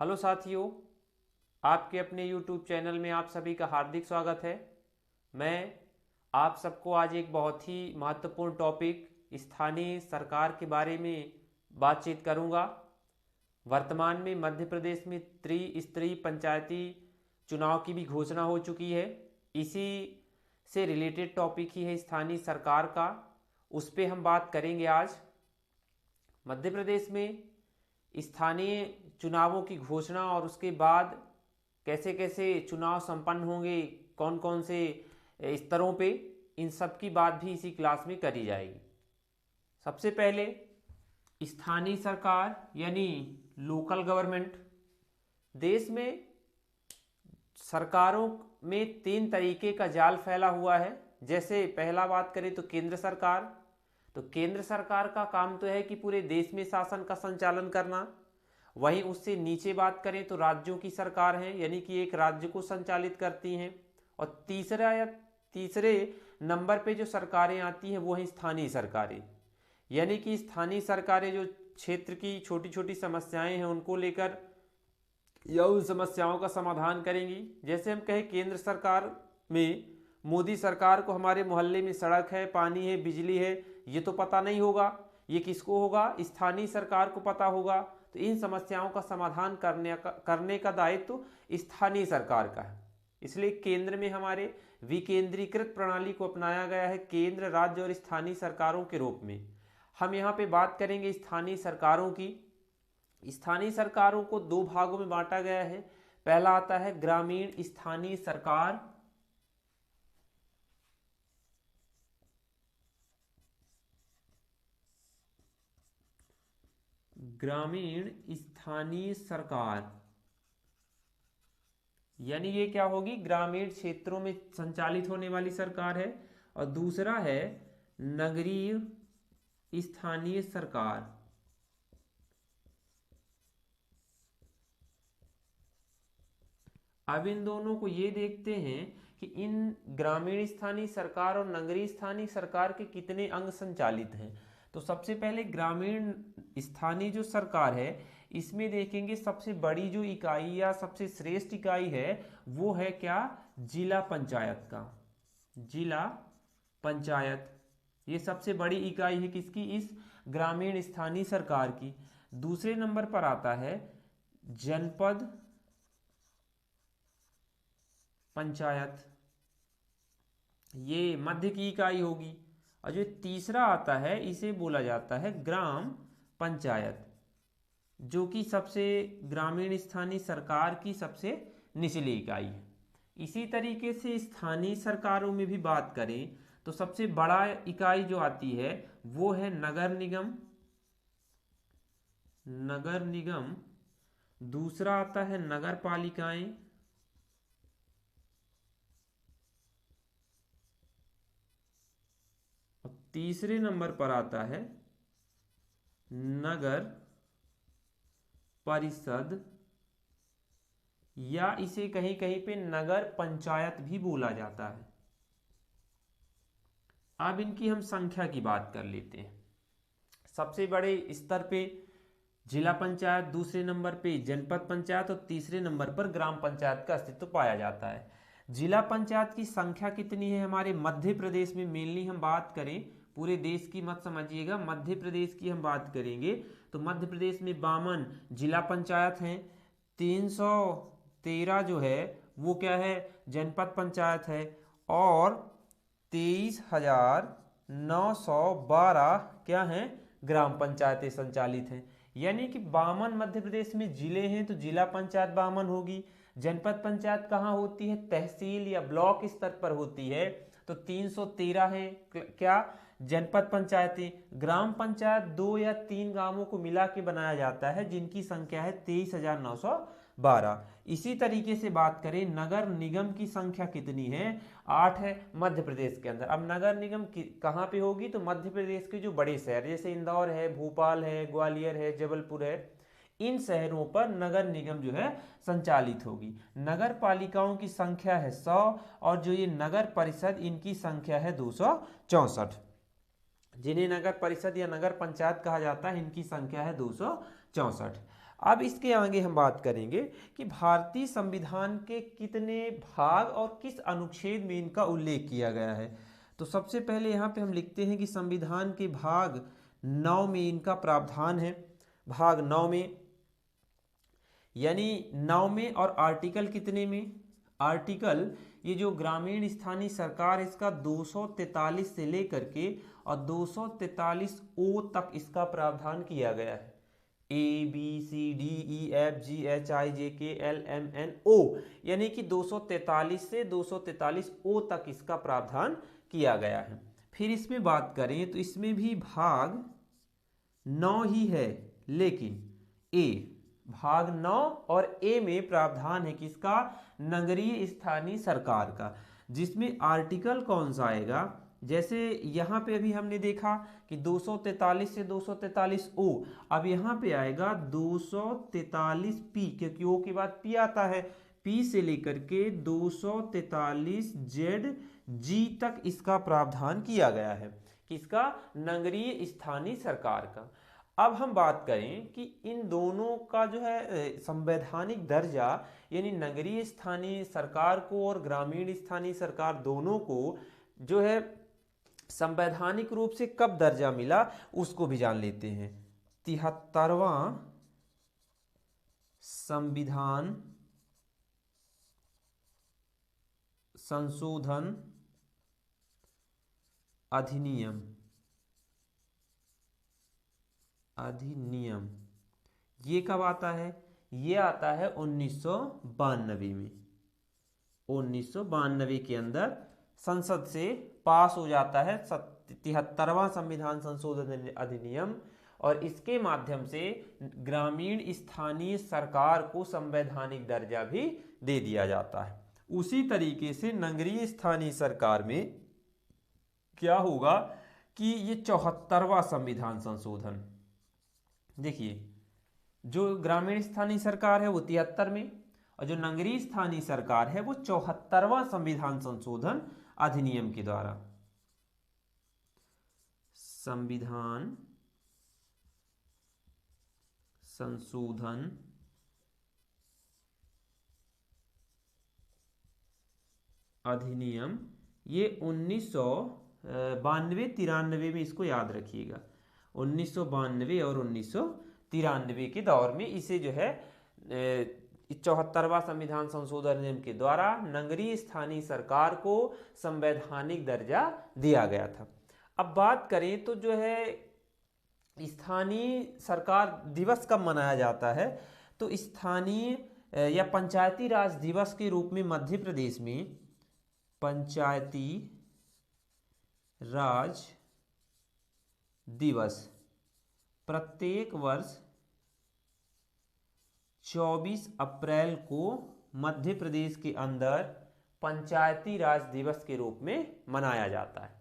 Hello साथियों, आपके अपने YouTube चैनल में आप सभी का हार्दिक स्वागत है। मैं आप सबको आज एक बहुत ही महत्वपूर्ण टॉपिक स्थानीय सरकार के बारे में बातचीत करूंगा। वर्तमान में मध्य प्रदेश में त्रिस्तरीय पंचायती चुनाव की भी घोषणा हो चुकी है। इसी से रिलेटेड टॉपिक ही है स्थानीय सरकार का, उस पर हम बात करेंगे आज। मध्य प्रदेश में स्थानीय चुनावों की घोषणा और उसके बाद कैसे कैसे चुनाव संपन्न होंगे, कौन कौन से स्तरों पे, इन सब की बात भी इसी क्लास में करी जाएगी। सबसे पहले स्थानीय सरकार यानी लोकल गवर्नमेंट। देश में सरकारों में तीन तरीके का जाल फैला हुआ है। जैसे पहला बात करें तो केंद्र सरकार। तो केंद्र सरकार का काम तो है कि पूरे देश में शासन का संचालन करना। वहीं उससे नीचे बात करें तो राज्यों की सरकार है, यानी कि एक राज्य को संचालित करती हैं। और तीसरे नंबर पे जो सरकारें आती हैं वो हैं स्थानीय सरकारें, यानी कि स्थानीय सरकारें जो क्षेत्र की छोटी छोटी समस्याएं हैं उनको लेकर या उन समस्याओं का समाधान करेंगी। जैसे हम कहें केंद्र सरकार में मोदी सरकार को हमारे मोहल्ले में सड़क है, पानी है, बिजली है, ये तो पता नहीं होगा। ये किसको होगा? स्थानीय सरकार को पता होगा। तो इन समस्याओं का समाधान करने का दायित्व स्थानीय सरकार का है। इसलिए केंद्र में हमारे विकेंद्रीकृत प्रणाली को अपनाया गया है, केंद्र, राज्य और स्थानीय सरकारों के रूप में। हम यहाँ पे बात करेंगे स्थानीय सरकारों की। स्थानीय सरकारों को दो भागों में बांटा गया है। पहला आता है ग्रामीण स्थानीय सरकार, ग्रामीण स्थानीय सरकार, यानी ये क्या होगी? ग्रामीण क्षेत्रों में संचालित होने वाली सरकार है। और दूसरा है नगरीय स्थानीय सरकार। अब इन दोनों को ये देखते हैं कि इन ग्रामीण स्थानीय सरकार और नगरीय स्थानीय सरकार के कितने अंग संचालित हैं। तो सबसे पहले ग्रामीण स्थानीय जो सरकार है, इसमें देखेंगे सबसे बड़ी जो इकाई या सबसे श्रेष्ठ इकाई है वो है क्या? जिला पंचायत का। जिला पंचायत ये सबसे बड़ी इकाई है किसकी? इस ग्रामीण स्थानीय सरकार की। दूसरे नंबर पर आता है जनपद पंचायत, ये मध्य की इकाई होगी। और जो तीसरा आता है इसे बोला जाता है ग्राम पंचायत, जो कि सबसे ग्रामीण स्थानीय सरकार की सबसे निचली इकाई है। इसी तरीके से स्थानीय सरकारों में भी बात करें तो सबसे बड़ा इकाई जो आती है वो है नगर निगम। नगर निगम। दूसरा आता है नगर पालिकाएं। और तीसरे नंबर पर आता है नगर परिषद, या इसे कहीं कहीं पे नगर पंचायत भी बोला जाता है। अब इनकी हम संख्या की बात कर लेते हैं। सबसे बड़े स्तर पे जिला पंचायत, दूसरे नंबर पे जनपद पंचायत और तीसरे नंबर पर ग्राम पंचायत का अस्तित्व पाया जाता है। जिला पंचायत की संख्या कितनी है हमारे मध्य प्रदेश में? मेनली हम बात करें, पूरे देश की मत समझिएगा, मध्य प्रदेश की हम बात करेंगे तो मध्य प्रदेश में 52 जिला पंचायत हैं। 313 जो है वो क्या है? जनपद पंचायत है। और 23,912 क्या हैं? ग्राम पंचायतें संचालित हैं। यानी कि 52 मध्य प्रदेश में जिले हैं तो जिला पंचायत 52 होगी। जनपद पंचायत कहाँ होती है? तहसील या ब्लॉक स्तर पर होती है, तो 313 है क्या? जनपद पंचायतें। ग्राम पंचायत 2 या 3 गांवों को मिला के बनाया जाता है, जिनकी संख्या है 23,912। इसी तरीके से बात करें नगर निगम की संख्या कितनी है? 8 है मध्य प्रदेश के अंदर। अब नगर निगम कहाँ पे होगी? तो मध्य प्रदेश के जो बड़े शहर जैसे इंदौर है, भोपाल है, ग्वालियर है, जबलपुर है, इन शहरों पर नगर निगम जो है संचालित होगी। नगर पालिकाओं की संख्या है 100 और जो ये नगर परिषद इनकी संख्या है 264। जिन्हें नगर परिषद या नगर पंचायत कहा जाता है इनकी संख्या है 264। अब इसके आगे हम बात करेंगे कि भारतीय संविधान के कितने भाग और किस अनुच्छेद में इनका उल्लेख किया गया है। तो सबसे पहले यहाँ पे हम लिखते हैं कि संविधान के भाग 9 में इनका प्रावधान है। भाग 9 में, यानी 9 में, और आर्टिकल कितने में? आर्टिकल, ये जो ग्रामीण स्थानीय सरकार है इसका 243 से लेकर के और 243 ओ तक इसका प्रावधान किया गया है। ABCDEFGHIJKLMNO, यानी कि 243 से 243 ओ तक इसका प्रावधान किया गया है। फिर इसमें बात करें तो इसमें भी भाग 9 ही है, लेकिन भाग 9 और ए में प्रावधान है किसका? नगरीय स्थानीय सरकार का, जिसमें आर्टिकल कौन सा आएगा? जैसे यहाँ पे अभी हमने देखा कि 243 से 243 ओ, अब यहाँ पे आएगा 243 पी, क्योंकि ओ के बाद पी आता है। पी से लेकर के 243 जेड जी तक इसका प्रावधान किया गया है, किसका? नगरीय स्थानीय सरकार का। अब हम बात करें कि इन दोनों का जो है संवैधानिक दर्जा, यानी नगरीय स्थानीय सरकार को और ग्रामीण स्थानीय सरकार दोनों को जो है संवैधानिक रूप से कब दर्जा मिला, उसको भी जान लेते हैं। 73वां संविधान संशोधन अधिनियम ये कब आता है? ये आता है 1992 में। 1992 के अंदर संसद से पास हो जाता है 73वां संविधान संशोधन अधिनियम, और इसके माध्यम से ग्रामीण स्थानीय सरकार को संवैधानिक दर्जा भी दे दिया जाता है। उसी तरीके से नगरीय स्थानीय सरकार में क्या होगा कि ये 74वां संविधान संशोधन, देखिए जो ग्रामीण स्थानीय सरकार है वो 73 में, और जो नगरीय स्थानीय सरकार है वो 74वां संविधान संशोधन अधिनियम के द्वारा। संविधान संशोधन अधिनियम, ये 1992-93 में, इसको याद रखिएगा, 1992 और 1993 के दौर में इसे जो है 74वां संविधान संशोधन अधिनियम के द्वारा नगरीय स्थानीय सरकार को संवैधानिक दर्जा दिया गया था। अब बात करें तो जो है स्थानीय सरकार दिवस कब मनाया जाता है, तो स्थानीय या पंचायती राज दिवस के रूप में मध्य प्रदेश में पंचायती राज दिवस प्रत्येक वर्ष 24 अप्रैल को मध्य प्रदेश के अंदर पंचायती राज दिवस के रूप में मनाया जाता है।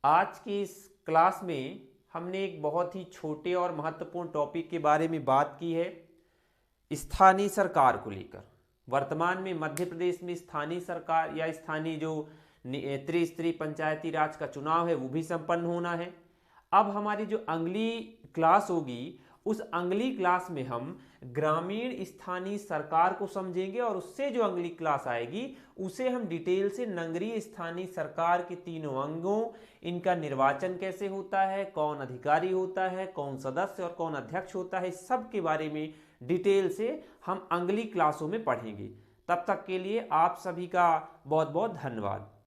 आज की इस क्लास में हमने एक बहुत ही छोटे और महत्वपूर्ण टॉपिक के बारे में बात की है, स्थानीय सरकार को लेकर। वर्तमान में मध्य प्रदेश में स्थानीय सरकार या स्थानीय जो त्रिस्तरीय पंचायती राज का चुनाव है वो भी संपन्न होना है। अब हमारी जो अगली क्लास होगी, उस अगली क्लास में हम ग्रामीण स्थानीय सरकार को समझेंगे, और उससे जो अगली क्लास आएगी उसे हम डिटेल से नगरीय स्थानीय सरकार के तीनों अंगों, इनका निर्वाचन कैसे होता है, कौन अधिकारी होता है, कौन सदस्य और कौन अध्यक्ष होता है, इस सब के बारे में डिटेल से हम अगली क्लासों में पढ़ेंगे। तब तक के लिए आप सभी का बहुत बहुत धन्यवाद।